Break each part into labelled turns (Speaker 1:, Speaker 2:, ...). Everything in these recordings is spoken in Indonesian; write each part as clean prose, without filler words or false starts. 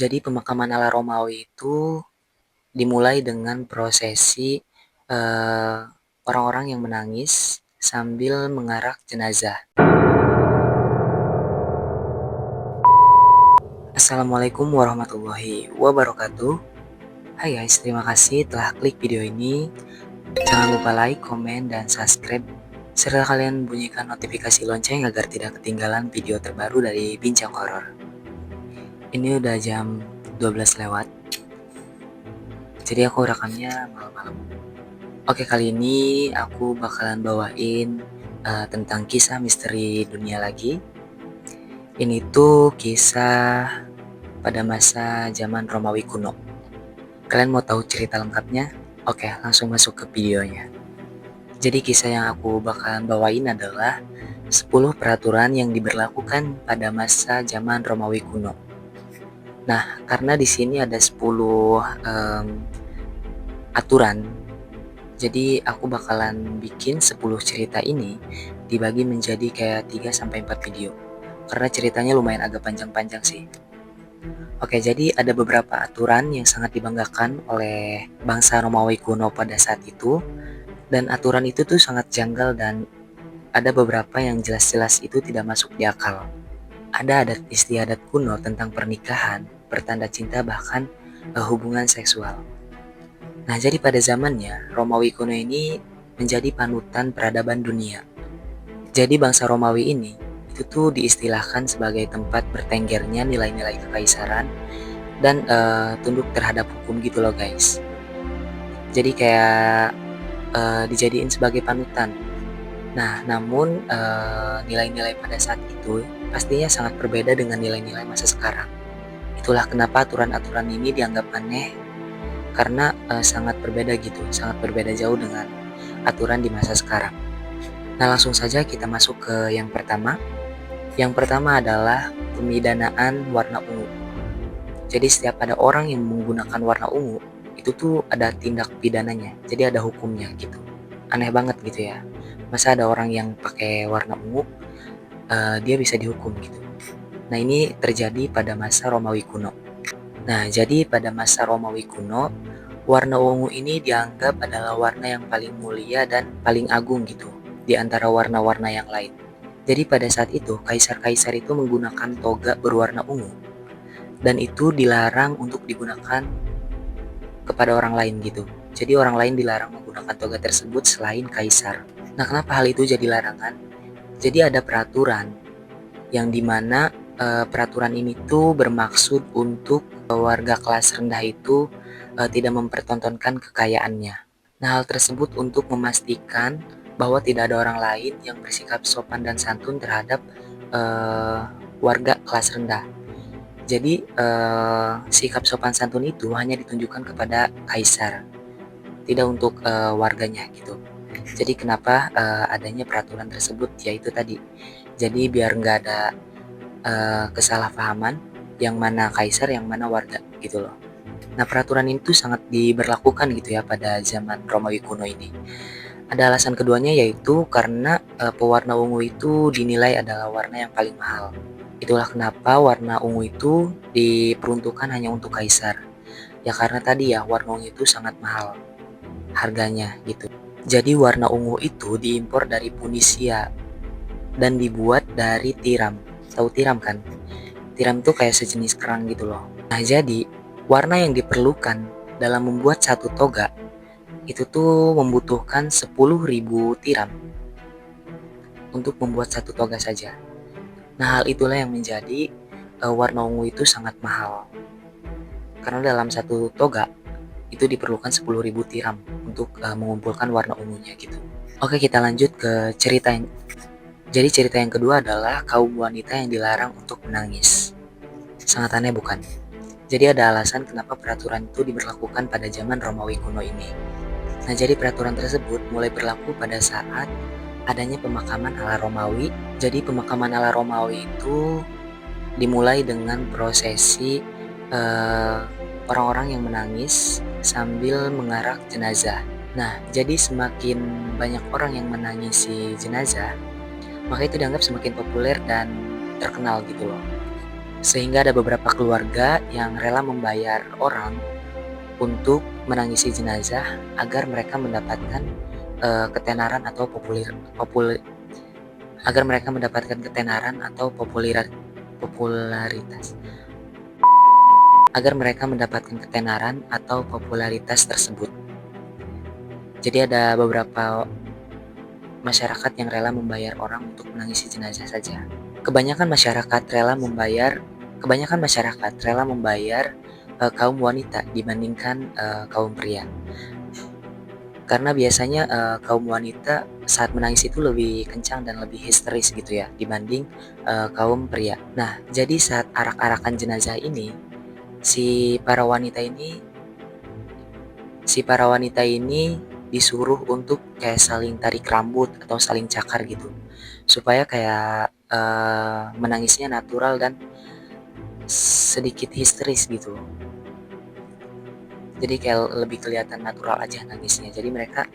Speaker 1: Jadi pemakaman ala Romawi itu dimulai dengan prosesi orang-orang yang menangis sambil mengarak jenazah. Assalamualaikum warahmatullahi wabarakatuh. Hai guys, terima kasih telah klik video ini. Jangan lupa like, komen, dan subscribe, serta kalian bunyikan notifikasi lonceng agar tidak ketinggalan video terbaru dari Bincang Horor. Ini udah jam 12 lewat, jadi aku rekamnya malam-malam. Oke, kali ini aku bakalan bawain tentang kisah misteri dunia lagi. Ini tuh kisah pada masa zaman Romawi kuno. Kalian mau tahu cerita lengkapnya? Oke, langsung masuk ke videonya. Jadi kisah yang aku bakalan bawain adalah 10 peraturan yang diberlakukan pada masa zaman Romawi kuno. Nah, karena di sini ada 10 aturan, jadi aku bakalan bikin 10 cerita ini dibagi menjadi kayak 3-4 video. Karena ceritanya lumayan agak panjang-panjang sih. Oke, jadi ada beberapa aturan yang sangat dibanggakan oleh bangsa Romawi kuno pada saat itu. Dan aturan itu tuh sangat janggal dan ada beberapa yang jelas-jelas itu tidak masuk di akal. Ada adat istiadat kuno tentang pernikahan, pertanda cinta, bahkan hubungan seksual. Nah, jadi pada zamannya, Romawi kuno ini menjadi panutan peradaban dunia. Jadi bangsa Romawi ini itu tuh diistilahkan sebagai tempat bertenggernya nilai-nilai kekaisaran dan tunduk terhadap hukum gitu loh guys. Jadi kayak dijadiin sebagai panutan. Nah, namun nilai-nilai pada saat itu pastinya sangat berbeda dengan nilai-nilai masa sekarang. Itulah kenapa aturan-aturan ini dianggap aneh, karena sangat berbeda gitu, sangat berbeda jauh dengan aturan di masa sekarang. Nah, langsung saja kita masuk ke yang pertama. Yang pertama adalah pemidanaan warna ungu. Jadi setiap ada orang yang menggunakan warna ungu, itu tuh ada tindak pidananya, jadi ada hukumnya gitu. Aneh banget gitu ya. Masa ada orang yang pakai warna ungu, dia bisa dihukum gitu. Nah, ini terjadi pada masa Romawi kuno. Nah, jadi pada masa Romawi kuno, warna ungu ini dianggap adalah warna yang paling mulia dan paling agung gitu di antara warna-warna yang lain. Jadi pada saat itu, kaisar-kaisar itu menggunakan toga berwarna ungu. Dan itu dilarang untuk digunakan kepada orang lain gitu. Jadi orang lain dilarang menggunakan toga tersebut selain kaisar. Nah, kenapa hal itu jadi larangan? Jadi ada peraturan yang dimana peraturan ini tuh bermaksud untuk warga kelas rendah itu tidak mempertontonkan kekayaannya. Nah, hal tersebut untuk memastikan bahwa tidak ada orang lain yang bersikap sopan dan santun terhadap warga kelas rendah. Jadi sikap sopan santun itu hanya ditunjukkan kepada kaisar, tidak untuk warganya gitu. Jadi kenapa adanya peraturan tersebut, yaitu tadi. Jadi biar nggak ada kesalahpahaman yang mana kaisar, yang mana warga gitu loh. Nah, peraturan itu sangat diberlakukan gitu ya pada zaman Romawi kuno ini. Ada alasan keduanya, yaitu karena pewarna ungu itu dinilai adalah warna yang paling mahal. Itulah kenapa warna ungu itu diperuntukkan hanya untuk kaisar. Ya karena tadi ya, warna ungu itu sangat mahal harganya gitu. Jadi warna ungu itu diimpor dari Punisia dan dibuat dari tiram. Tahu tiram kan? Tiram itu kayak sejenis kerang gitu loh. Nah, jadi warna yang diperlukan dalam membuat satu toga itu tuh membutuhkan 10.000 tiram untuk membuat satu toga saja. Nah, hal itulah yang menjadi warna ungu itu sangat mahal. Karena dalam satu toga itu diperlukan 10.000 tiram untuk mengumpulkan warna ungunya gitu. Oke, kita lanjut ke cerita yang Jadi cerita yang kedua adalah kaum wanita yang dilarang untuk menangis. Sangat aneh bukan? Jadi ada alasan kenapa peraturan itu diberlakukan pada zaman Romawi kuno ini. Nah, jadi peraturan tersebut mulai berlaku pada saat adanya pemakaman ala Romawi. Jadi pemakaman ala Romawi itu dimulai dengan prosesi orang-orang yang menangis sambil mengarak jenazah. Nah, jadi semakin banyak orang yang menangisi jenazah, maka itu dianggap semakin populer dan terkenal gitu loh. Sehingga ada beberapa keluarga yang rela membayar orang untuk menangisi jenazah agar mereka mendapatkan ketenaran atau agar mereka mendapatkan ketenaran atau popularitas agar mereka mendapatkan ketenaran atau popularitas tersebut. Jadi ada beberapa masyarakat yang rela membayar orang untuk menangisi jenazah saja. Kebanyakan masyarakat rela membayar kaum wanita dibandingkan kaum pria. Karena biasanya kaum wanita saat menangis itu lebih kencang dan lebih histeris gitu ya dibanding kaum pria. Nah, jadi saat arak-arakan jenazah ini, si para wanita ini disuruh untuk kayak saling tarik rambut atau saling cakar gitu, supaya kayak menangisnya natural dan sedikit histeris gitu. Jadi kayak lebih kelihatan natural aja nangisnya. Jadi mereka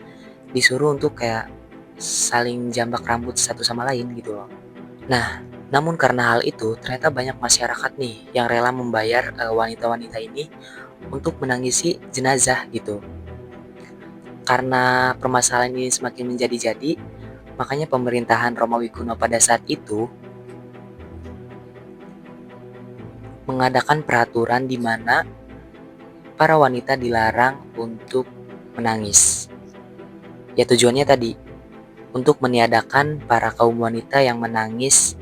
Speaker 1: disuruh untuk kayak saling jambak rambut satu sama lain gitu loh. Nah, namun karena hal itu ternyata banyak masyarakat nih yang rela membayar wanita-wanita ini untuk menangisi jenazah gitu. Karena permasalahan ini semakin menjadi-jadi, makanya pemerintahan Romawi kuno pada saat itu mengadakan peraturan di mana para wanita dilarang untuk menangis. Ya tujuannya tadi, untuk meniadakan para kaum wanita yang menangis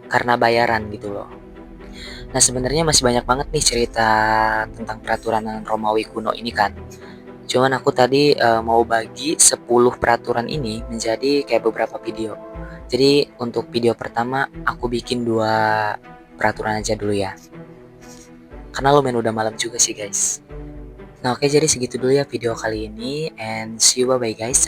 Speaker 1: karena bayaran gitu loh. Nah sebenarnya masih banyak banget nih cerita tentang peraturan Romawi kuno ini kan. Cuman aku tadi mau bagi 10 peraturan ini menjadi kayak beberapa video. Jadi untuk video pertama aku bikin 2 peraturan aja dulu ya. Karena lumayan udah malam juga sih guys. Nah oke, jadi segitu dulu ya video kali ini, and see you, bye bye guys.